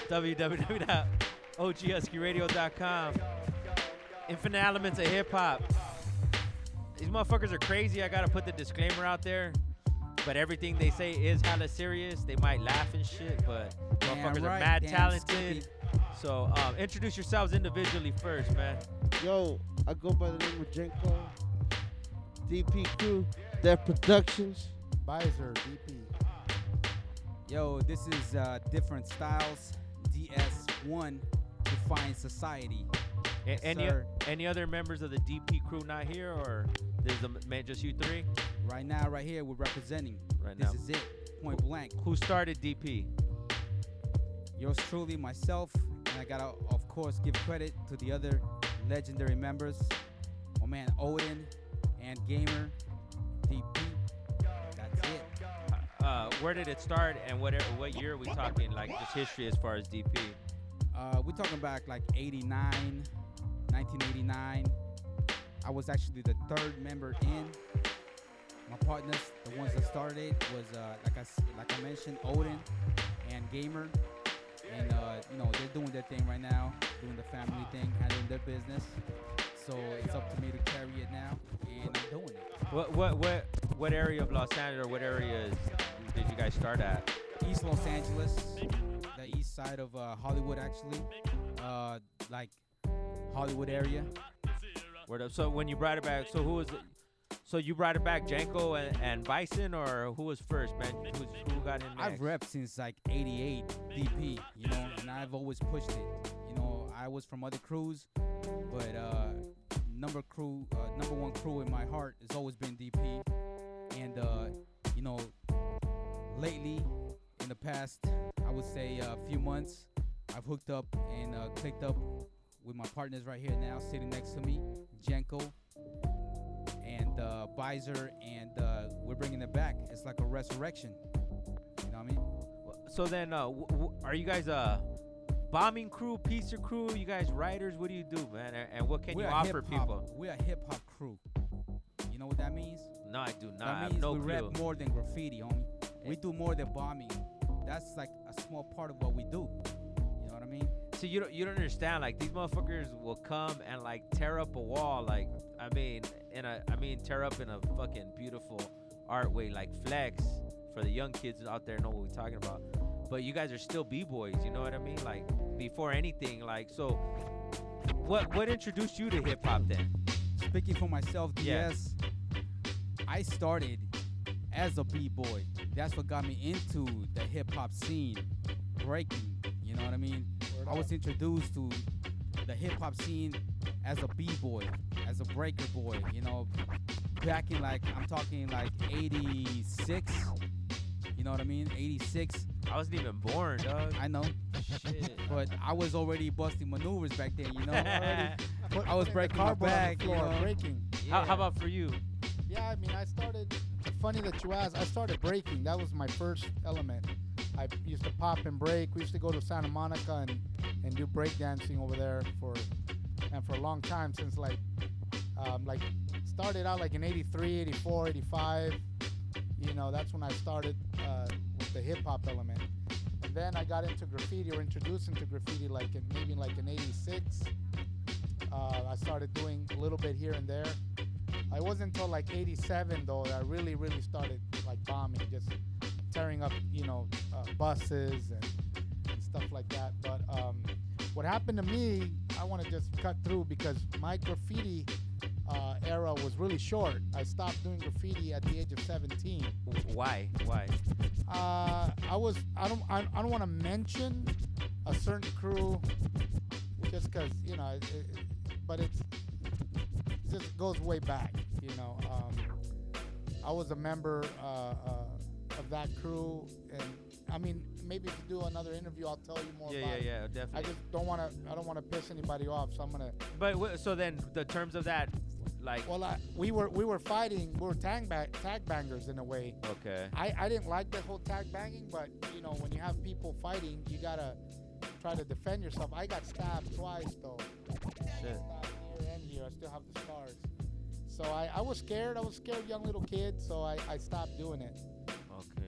www.oghuskiradio.com. Infinite elements of hip hop. These motherfuckers are crazy. I gotta put the disclaimer out there. But everything they say is hella serious. They might laugh and shit, but motherfuckers are mad talented. So introduce yourselves individually first, man. Yo, I go by the name of Jenko. DP Crew, Death Productions. Bizer, DP. Yo, this is Different Styles, DS1, Define Society. Any other members of the DP Crew not here, or there's just you three? Right now, right here, we're representing. This is it, point blank. Who started DP? Yours truly, myself, and I gotta, of course, give credit to the other legendary members. My man Odin and Gamer, DP. That's it. Where did it start, and what year are we talking? Like just history as far as DP. We're talking back like 1989. I was actually the third member in. My partners, the ones that started, was like I mentioned, Odin and Gamer, and they're doing their thing right now, doing the family thing, handling their business. So it's up to me to carry it now, and I'm doing it. What area of Los Angeles, or what areas did you guys start at? East Los Angeles, the east side of Hollywood, actually, like Hollywood area. Word up. So when you brought it back, so who was it? So you brought it back, Janko and Bison, or who was first, man? Who got in next? I've repped since like '88 DP, and I've always pushed it. I was from other crews, but number one crew in my heart has always been DP. And lately, in the past, I would say a few months, I've hooked up and clicked up with my partners right here now, sitting next to me, Jenko and Bizer, and we're bringing it back. It's like a resurrection. You know what I mean? So then, are you guys a bombing crew, pizza crew? You guys writers? What do you do, man? And what can you offer people? We're a hip hop crew. You know what that means? No, I do not. That I have means no we clue. rap more than graffiti, homie. We do more than bombing. That's like a small part of what we do. You know what I mean? So you don't understand. Like these motherfuckers will come and like tear up a wall. Like tear up in a fucking beautiful art way, like flex for the young kids out there know what we're talking about. But you guys are still b-boys. You know what I mean? Like before anything. Like so, what introduced you to hip hop then? Speaking for myself, DS, I started as a b-boy. That's what got me into the hip hop scene, breaking. You know what I mean? I was introduced to the hip hop scene as a b-boy, as a breaker boy. Back in I'm talking like '86. You know what I mean? '86. I wasn't even born, dog. I know. Shit. But I was already busting maneuvers back then. I was breaking my Cardboard on back. the floor, breaking. Yeah. How about for you? Yeah, I mean, I started. Funny that you asked. I started breaking. That was my first element. I used to pop and break. We used to go to Santa Monica and do breakdancing over there for a long time, since started out like in '83, '84, '85. That's when I started with the hip hop element. And then I got into graffiti, or introduced into graffiti in '86. I started doing a little bit here and there. It wasn't until like '87 though that I really started like bombing, just tearing up buses and stuff like that. But what happened to me, I want to just cut through, because my graffiti era was really short. I stopped doing graffiti at the age of 17. Why? I don't want to mention a certain crew, just because but it just goes way back. I was a member of that crew, and I mean, maybe if you do another interview, I'll tell you more about it. Yeah, definitely. I just don't want to piss anybody off, so I'm gonna. But so then, the terms of that, like. Well, we were fighting. We were tag bangers in a way. Okay. I didn't like the whole tag banging, but when you have people fighting, you gotta try to defend yourself. I got stabbed twice though. Shit. Stabbed here and here. I still have the scars. So I was scared. I was scared, young little kid. So I stopped doing it. Okay.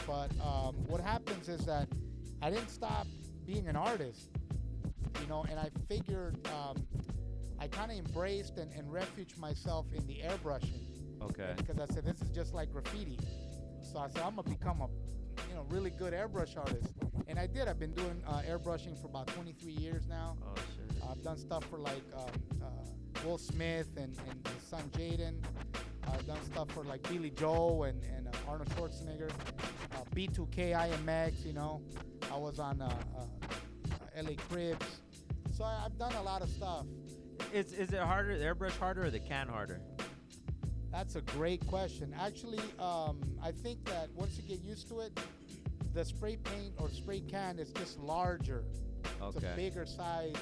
But what happens is that I didn't stop being an artist, you know, and I figured I kind of embraced and refuge myself in the airbrushing. Okay. Because I said, this is just like graffiti. So I said, I'm gonna become a, you know, really good airbrush artist. And I did. I've been doing airbrushing for about 23 years now. Oh shit. I've done stuff for like Will Smith and his son Jaden. I've done stuff for like Billy Joel and Arnold Schwarzenegger. B2K, IMX, you know. I was on LA Cribs. So I've done a lot of stuff. Is it harder, the airbrush harder or the can harder? That's a great question. Actually, I think that once you get used to it, the spray paint or spray can is just larger. It's a bigger size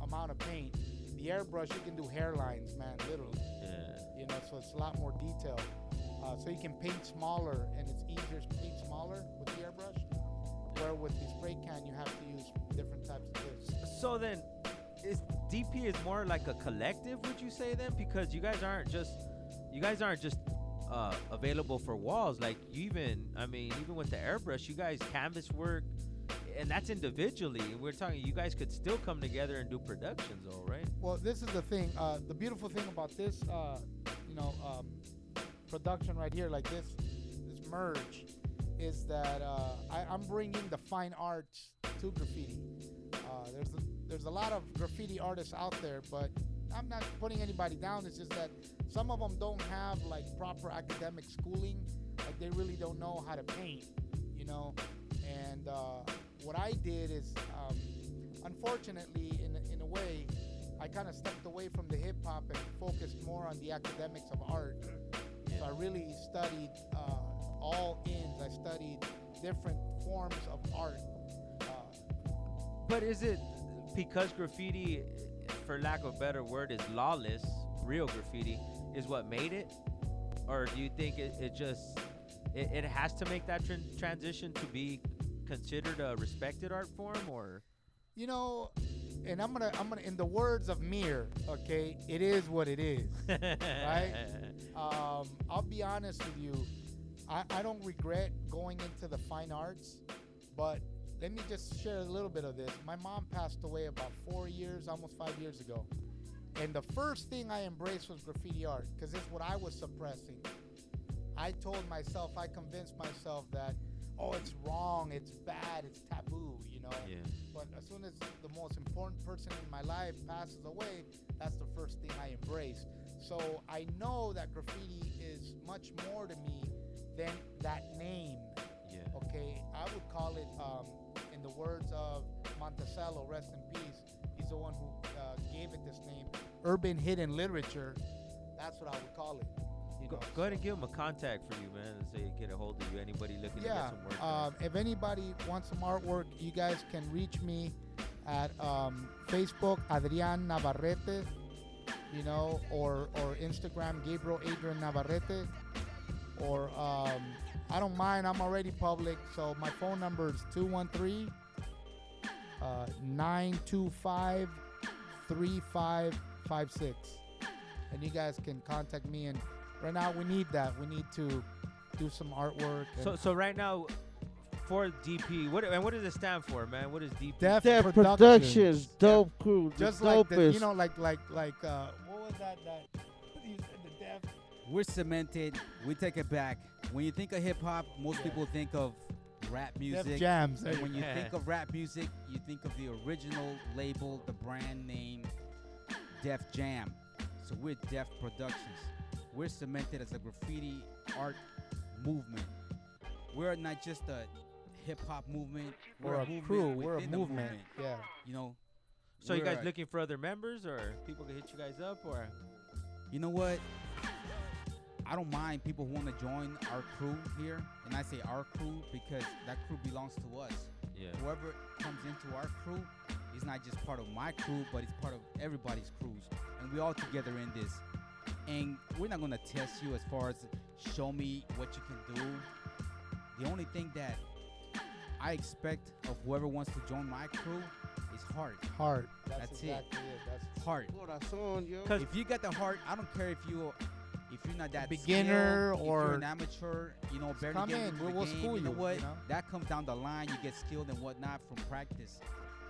amount of paint. The airbrush, you can do hairlines, man, literally. Yeah. You know, so it's a lot more detailed. So you can paint smaller, and it's easier to paint smaller with the airbrush. Where with the spray can, you have to use different types of tips. So then, DP is more like a collective, would you say then? Because you guys aren't just available for walls. Like even with the airbrush, you guys canvas work, and that's individually. And we're talking, you guys could still come together and do productions, all right? Well, this is the thing. The beautiful thing about this, production right here, like this merge, is that I'm bringing the fine arts to graffiti. There's a lot of graffiti artists out there, but I'm not putting anybody down. It's just that some of them don't have like proper academic schooling. Like they really don't know how to paint, you know. And what I did is, unfortunately, in a way, I kind of stepped away from the hip hop and focused more on the academics of art. So I really studied all ends. I studied different forms of art. But is it because graffiti, for lack of a better word, is lawless, real graffiti, is what made it? Or do you think it has to make that transition to be considered a respected art form? Or, you know, and I'm gonna in the words of Mir, okay, it is what it is. Right? I'll be honest with you, I don't regret going into the fine arts, but let me just share a little bit of this. My mom passed away about 4 years, almost 5 years ago. And the first thing I embraced was graffiti art, because it's what I was suppressing. I told myself, I convinced myself that, oh, it's wrong, it's bad, it's taboo, you know? Yeah. But as soon as the most important person in my life passes away, that's the first thing I embraced. So I know that graffiti is much more to me than that name. Yeah. Okay, I would call it, in the words of Monticello, rest in peace, he's the one who gave it this name, urban hidden literature. That's what I would call it. Go ahead and give him a contact for you, man, and say get a hold of you. Anybody looking to get some work done. If anybody wants some artwork, you guys can reach me at Facebook, Adrian Navarrete, you know, or Instagram, Gabriel Adrian Navarrete, or I don't mind. I'm already public, so my phone number is 213-925-3556, and you guys can contact me. And right now, we need that. We need to do some artwork. So right now, for DP, what does it stand for, man? What is DP? Def Productions, dope crew, just the like dopest. the, you know, like what was that? You said the Def. We're cemented. We take it back. When you think of hip hop, most people think of rap music. Def Jams. And when you think of rap music, you think of the original label, the brand name, Def Jam. So we're Def Productions. We're cemented as a graffiti art movement. We're not just a hip hop movement. We're a movement. crew. We're a within the movement. Yeah. You know. So you we're guys looking for other members, or people can hit you guys up, or? You know what? I don't mind people who want to join our crew here, and I say our crew because that crew belongs to us. Yeah. Whoever comes into our crew is not just part of my crew, but it's part of everybody's crews, and we all together in this. And we're not gonna test you as far as show me what you can do. The only thing that I expect of whoever wants to join my crew is heart. Heart. That's exactly it. That's Heart. Corazón, yo. Cause If you got the heart, I don't care if you if you're not that beginner skilled, if or you're an amateur, you know, barely come getting in, into the we'll game, school you know you, what? you know? That comes down the line. You get skilled and whatnot from practice.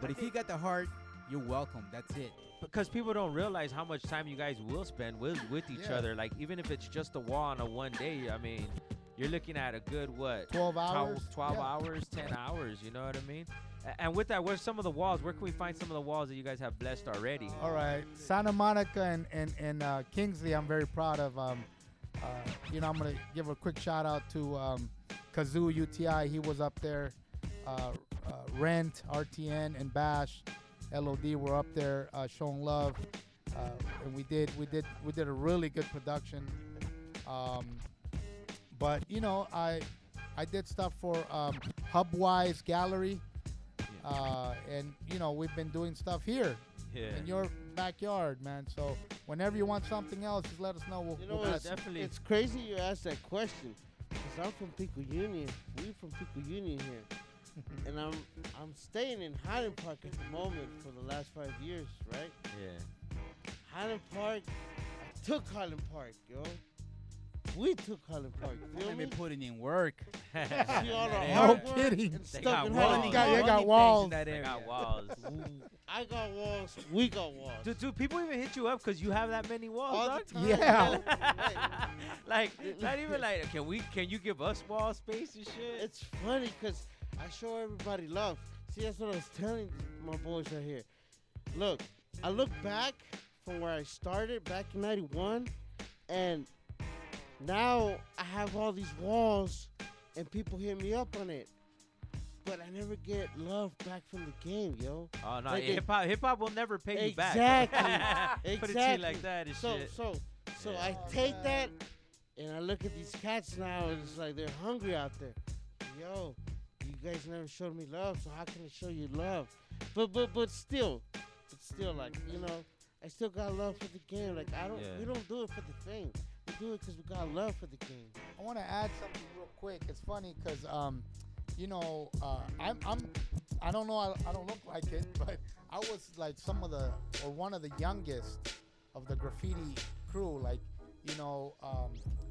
But if you got the heart, you're welcome. That's it. Because people don't realize how much time you guys will spend with each Yeah. other. Like, even if it's just a wall on a one day, I mean, you're looking at a good, what? 12 hours. 12 Yeah. hours, 10 hours, you know what I mean? And with that, where's some of the walls? Where can we find some of the walls that you guys have blessed already? All right, Santa Monica and Kingsley, I'm very proud of. You know, I'm gonna give a quick shout out to Kazoo UTI. He was up there. Rent, RTN, and Bash, LOD were up there showing love, and we did a really good production. But you know, I did stuff for Hubwise Gallery. And you know, we've been doing stuff here in your backyard, man. So whenever you want something else, just let us know. You know, we'll it's, definitely- it's crazy you asked that question because I'm from Pico Union. We from Pico Union here, and I'm staying in Highland Park at the moment for the last 5 years, right? Yeah. Highland Park, I took Highland Park, yo. We took Highland Park. Feel I've me? been putting in work. See all the They hard are. work Kidding. and They stuff got in walls. Highland You got Park. walls. In that They area. got walls. I got walls. We got walls. Do people even hit you up because you have that many walls? All dog? the time. Yeah. Like, not even like, can you give us wall space and shit? It's funny because I show everybody love. See, that's what I was telling my boys right here. Look, I look back from where I started back in '91, and now I have all these walls, and people hit me up on it. But I never get love back from the game, yo. Oh no, Like hip hop will never pay you back. Exactly. Put it to you like that and shit. So Yeah. I take that, and I look at these cats now, and it's like they're hungry out there. Yo, you guys never showed me love, so how can I show you love? But still, like, you know, I still got love for the game. Like we don't do it for the thing. We do it because we got love for the game. I want to add something real quick. It's funny because, you know, I don't know, I don't look like it, but I was like one of the youngest of the graffiti crew. Like, you know,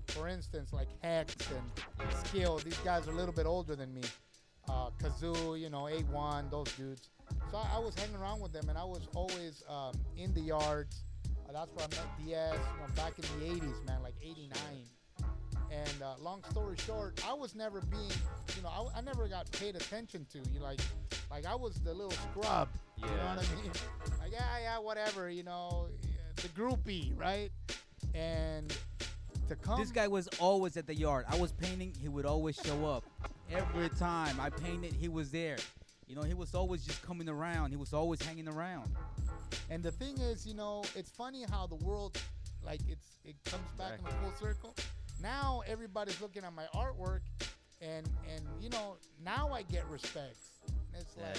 for instance, like Hex and Skill. These guys are a little bit older than me. Kazoo, you know, A1, those dudes. So I was hanging around with them, and I was always in the yards. That's where I met Diaz, you know, back in the 80s, man, like 89. And long story short, I was never being, you know, I never got paid attention to. You like I was the little scrub. You know what I mean? Like, yeah, whatever, you know, the groupie, right? And to come. This guy was always at the yard. I was painting, he would always show up. Every time I painted, he was there. You know, he was always just coming around. He was always hanging around. And the thing is, you know, it's funny how the world, like, it comes back in a full circle. Now everybody's looking at my artwork, and you know, now I get respect. And it's like,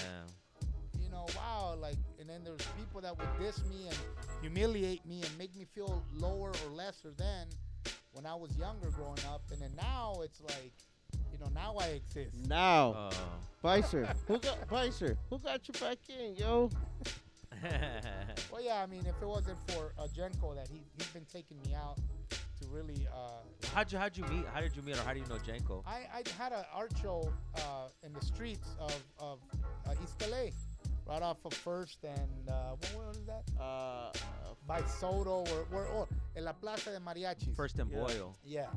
you know, wow, like, and then there's people that would diss me and humiliate me and make me feel lower or lesser than when I was younger growing up. And then now it's like, you know, now I exist. Now, Vicer, who got you back in, yo? Well, yeah, I mean, if it wasn't for Jenko, that he's been taking me out to really. How'd you meet? How did you meet, or how do you know Jenko? I had an art show in the streets of East LA, right off of First and what was that? By Soto or in La Plaza de Mariachis. First and Boyle. Yeah.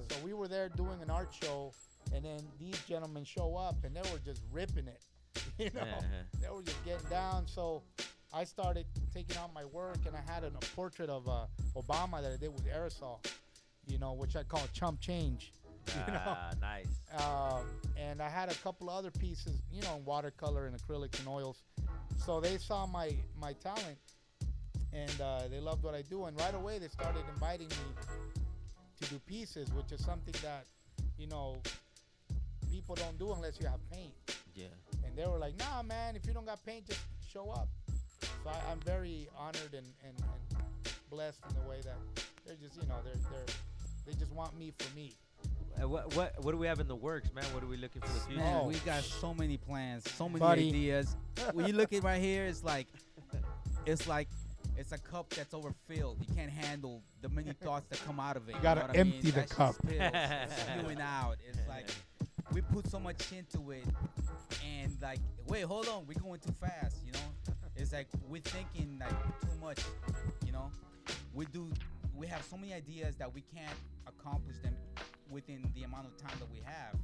So we were there doing an art show, and then these gentlemen show up, and they were just ripping it. You know, they were just getting down. So I started taking out my work, and I had a portrait of Obama that I did with aerosol, you know, which I call chump change. You know? Nice. And I had a couple of other pieces, you know, in watercolor and acrylics and oils. So they saw my talent, and they loved what I do. And right away they started inviting me to do pieces, which is something that, you know, people don't do unless you have paint. Yeah. And they were like, nah, man, if you don't got paint, just show up. So I'm very honored and blessed in the way that they're just, you know, they just want me for me. What do we have in the works, man? What are we looking for the future? Man, we got so many plans, so many Buddy. ideas. When you look at right here, it's like It's a cup that's overfilled. You can't handle the many thoughts that come out of it. You gotta know what I mean? empty the That shit cup. spills. It's spewing out. It's like we put so much into it, and like, wait, hold on, we're going too fast. You know, it's like we're thinking like too much. You know, we have so many ideas that we can't accomplish them within the amount of time that we have.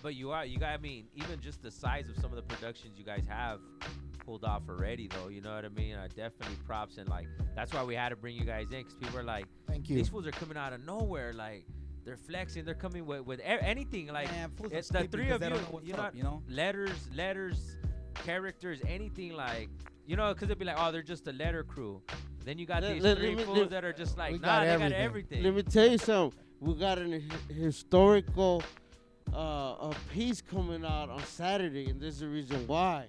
But you guys, I mean, even just the size of some of the productions you guys have pulled off already, though. You know what I mean? Definitely props, and like that's why we had to bring you guys in, because people are like, Thank you. these fools are coming out of nowhere, like they're flexing, they're coming with anything, like Man, fools are it's the stupid three because of they you, don't know what's up, you know? letters, characters, anything, like, you know, because they'd be like, oh, they're just a letter crew. Then you got these three fools that are just like, we nah, got they got everything. everything. Let me tell you something. We got an historical a piece coming out on Saturday, and there's a reason why.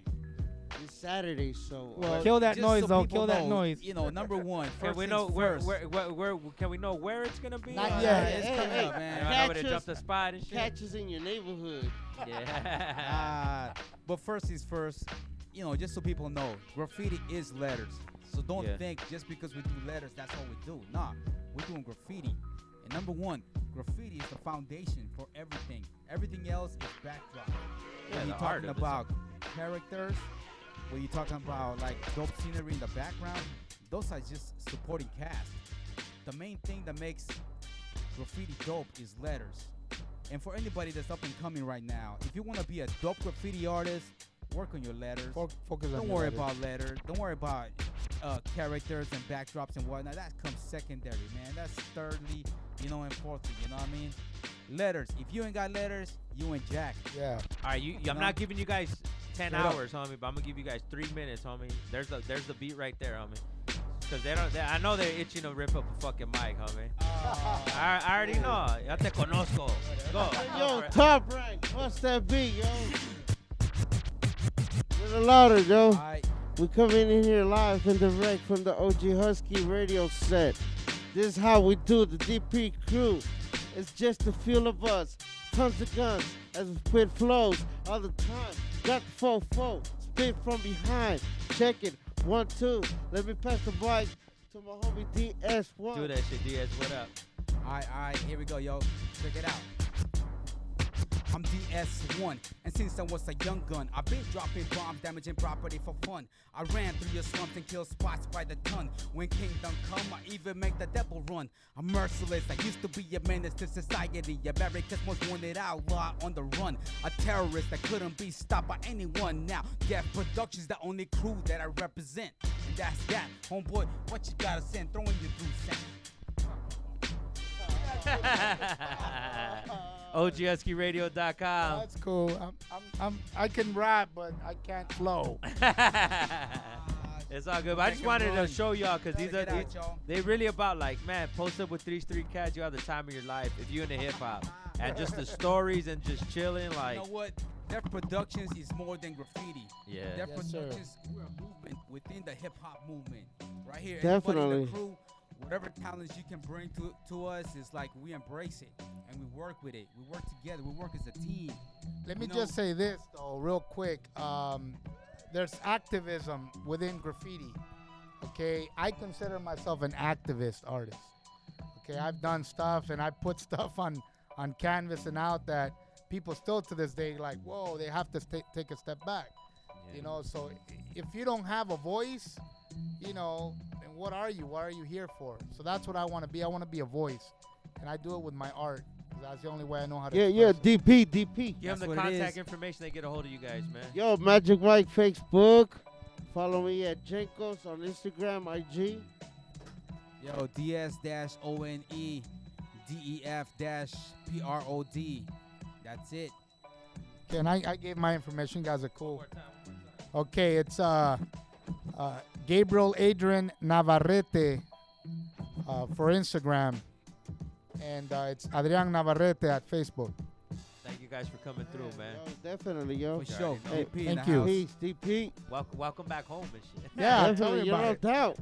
It's Saturday, so Well, Kill that noise, though. Kill that know, noise. You know, number one. Can First we things know where first. can we know where it's gonna be? Not Or- yet. It's Hey, coming hey, up, man. I know where to Catch jump us- the spot and shit. catches in your neighborhood. Yeah. But first things first, you know, just so people know, graffiti is letters. So don't Yeah. think just because we do letters, that's all we do. Nah, we're doing graffiti. And number one, graffiti is the foundation for everything. Everything else is backdrop. Yeah, When the you're art talking of the about characters, when you're talking about like dope scenery in the background, those are just supporting cast. The main thing that makes graffiti dope is letters. And for anybody that's up and coming right now, if you want to be a dope graffiti artist, work on your letters. Focus on Don't your worry letters. about letters. Don't worry about characters and backdrops and whatnot. That comes secondary, man. That's thirdly, you know, and fourthly. You know what I mean? Letters. If you ain't got letters, you ain't jack. Yeah. All right, I'm know? not giving you guys 10 Straight up. hours, homie, but I'm gonna give you guys 3 minutes, homie. There's the beat right there, homie. Cause I know they're itching to rip up a fucking mic, homie. I already know. Ya te conozco. Go. Yo, Top Rank, what's that beat, yo? Little louder, yo. All right. We coming in here live and direct from the OG Husky radio set. This is how we do the DP crew. It's just the feel of us. Tons of guns as we spit flows all the time. Got the fofo, spit from behind. Check it, 1, 2. Let me pass the mic to my homie DS1. Do that shit, DS. What up? All right, here we go, yo. Check it out. I'm DS1, and since I was a young gun, I've been dropping bombs, damaging property for fun. I ran through your slums and killed spots by the ton. When kingdom come, I even make the devil run. I'm merciless, I used to be a menace to society. America's most wanted outlaw on the run. A terrorist that couldn't be stopped by anyone. Now, Death Productions, the only crew that I represent. And that's that, homeboy, what you gotta send, throwing you through send. OGHuskyRadio.com. That's cool. I can rap, but I can't flow. It's all good. But I just Make 'em wanted to run. show y'all because Gotta get out, y'all. they really about like, man, post up with 3 Street Cats. You have the time of your life if you into hip hop and just the stories and just chilling. Like, You know what? Death Productions is more than graffiti. yeah, Death Yes, sir. Productions, we're a movement within the hip hop movement. Right here, everybody in Definitely. the crew, whatever talents you can bring to us is like we embrace it and we work with it. We work together. We work as a team. Let me You just know- say this, though, real quick. There's activism within graffiti. Okay, I consider myself an activist artist. Okay, I've done stuff and I put stuff on canvas and out that people still to this day like, whoa, they have to take a step back. You know, so if you don't have a voice, you know, then what are you? What are you here for? So that's what I want to be. I want to be a voice, and I do it with my art. 'Cause that's the only way I know how to. Yeah, express it. DP. Give them That's the what it contact is. information. They get a hold of you guys, man. Yo, Magic Mike Facebook. Follow me at Jenkos on Instagram, IG. Yo, DS-ONE DEF-PROD. That's it. Okay, and I gave my information. You guys are cool. One more time. Okay, it's Gabriel Adrian Navarrete for Instagram, and it's Adrian Navarrete at Facebook. Thank you guys for coming through, man. Yo, definitely, yo. For sure. already know. DP in Thank the you. house. Peace, DP. Welcome back home and shit. Yeah, tell Definitely, me you about no it. doubt.